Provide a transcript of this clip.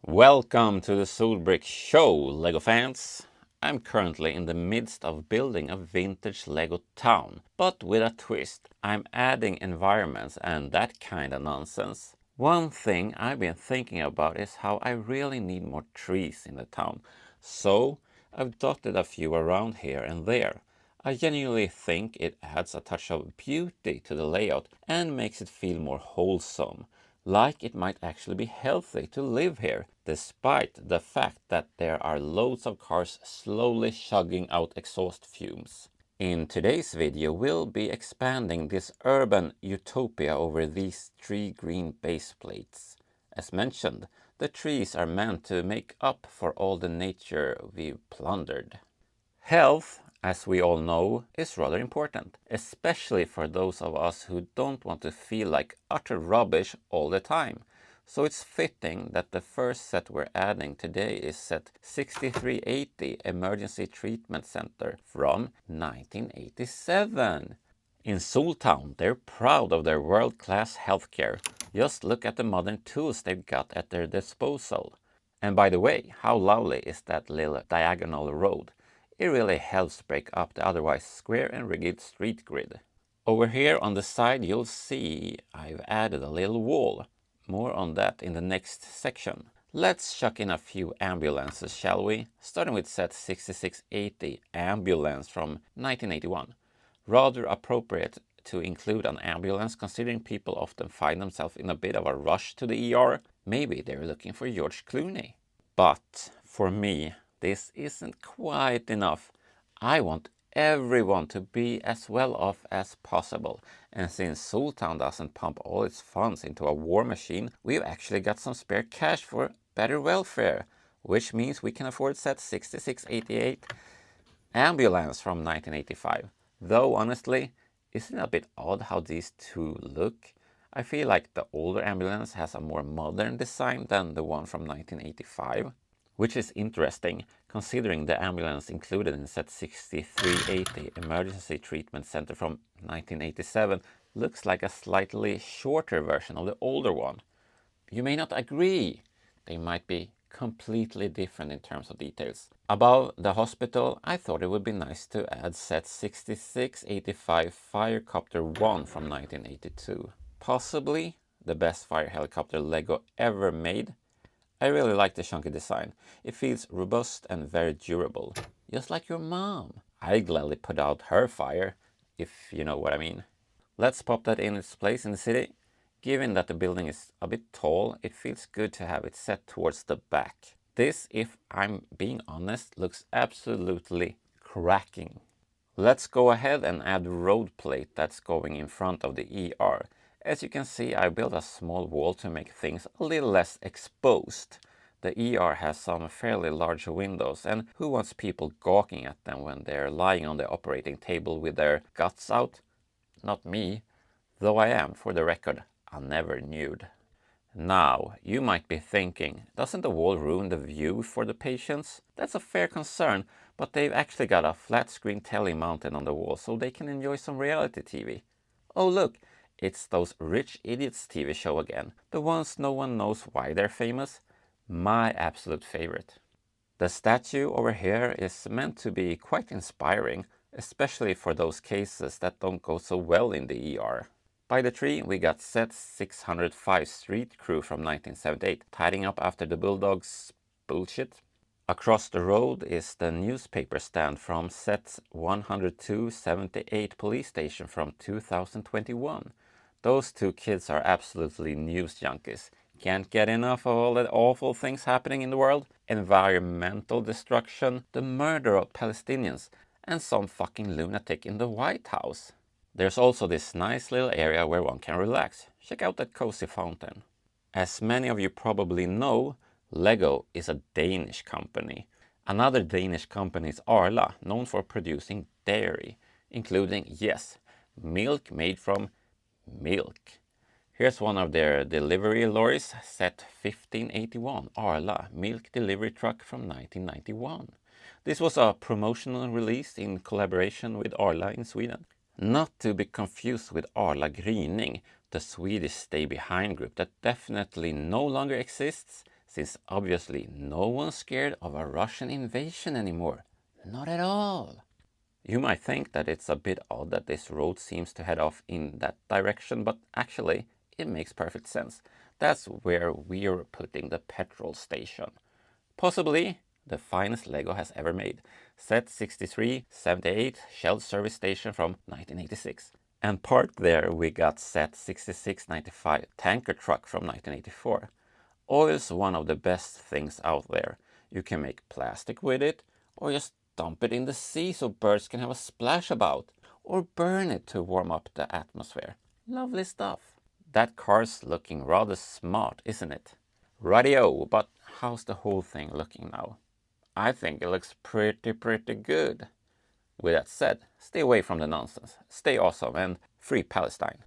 Welcome to the Solbrick Show, LEGO fans! I'm currently in the midst of building a vintage LEGO town, but with a twist. I'm adding environments and that kind of nonsense. One thing I've been thinking about is how I really need more trees in the town, so I've dotted a few around here and there. I genuinely think it adds a touch of beauty to the layout and makes it feel more wholesome, like it might actually be healthy to live here, despite the fact that there are loads of cars slowly chugging out exhaust fumes. In today's video, we'll be expanding this urban utopia over these three green base plates. As mentioned, the trees are meant to make up for all the nature we've plundered. Health, as we all know, is rather important, especially for those of us who don't want to feel like utter rubbish all the time. So it's fitting that the first set we're adding today is set 6380 Emergency Treatment Center from 1987. In Soltown, they're proud of their world-class healthcare. Just look at the modern tools they've got at their disposal. And by the way, how lovely is that little diagonal road? It really helps break up the otherwise square and rigid street grid. Over here on the side you'll see I've added a little wall. More on that in the next section. Let's chuck in a few ambulances, shall we? Starting with set 6680 Ambulance from 1981. Rather appropriate to include an ambulance considering people often find themselves in a bit of a rush to the ER. Maybe they're looking for George Clooney. But for me, this isn't quite enough. I want everyone to be as well off as possible. And since Soltown doesn't pump all its funds into a war machine, we've actually got some spare cash for better welfare, which means we can afford set 6688 Ambulance from 1985. Though honestly, isn't it a bit odd how these two look? I feel like the older ambulance has a more modern design than the one from 1985. Which is interesting, considering the ambulance included in set 6380 Emergency Treatment Center from 1987 looks like a slightly shorter version of the older one. You may not agree. They might be completely different in terms of details. Above the hospital, I thought it would be nice to add set 6685 Firecopter 1 from 1982. Possibly the best fire helicopter LEGO ever made. I really like the chunky design. It feels robust and very durable. Just like your mom. I'd gladly put out her fire, if you know what I mean. Let's pop that in its place in the city. Given that the building is a bit tall, it feels good to have it set towards the back. This, if I'm being honest, looks absolutely cracking. Let's go ahead and add the road plate that's going in front of the ER. As you can see, I built a small wall to make things a little less exposed. The ER has some fairly large windows, and who wants people gawking at them when they're lying on the operating table with their guts out? Not me, though I am, for the record, a never nude. Now, you might be thinking, doesn't the wall ruin the view for the patients? That's a fair concern, but they've actually got a flat screen telly mounted on the wall so they can enjoy some reality TV. Oh look, it's those Rich Idiots TV show again, the ones no one knows why they're famous. My absolute favorite. The statue over here is meant to be quite inspiring, especially for those cases that don't go so well in the ER. By the tree, we got set 605 Street Crew from 1978, tidying up after the Bulldogs' bullshit. Across the road is the newspaper stand from set 10278 Police Station from 2021. Those two kids are absolutely news junkies. Can't get enough of all the awful things happening in the world. Environmental destruction, the murder of Palestinians, and some fucking lunatic in the White House. There's also this nice little area where one can relax. Check out that cozy fountain. As many of you probably know, LEGO is a Danish company. Another Danish company is Arla, known for producing dairy, including, yes, milk made from milk. Here's one of their delivery lorries, set 1581 Arla milk delivery truck from 1991. This was a promotional release in collaboration with Arla in Sweden. Not to be confused with Arla Gryning, the Swedish stay behind group that definitely no longer exists, since obviously no one's scared of a Russian invasion anymore. Not at all. You might think that it's a bit odd that this road seems to head off in that direction, but actually it makes perfect sense. That's where we're putting the petrol station. Possibly the finest Lego has ever made. Set 6378 Shell service station from 1986. And parked there we got set 6695 tanker truck from 1984. Oil's one of the best things out there. You can make plastic with it, or just dump it in the sea so birds can have a splash about, or burn it to warm up the atmosphere. Lovely stuff. That car's looking rather smart, isn't it? Rightio, but how's the whole thing looking now? I think it looks pretty good. With that said, stay away from the nonsense, stay awesome, and free Palestine.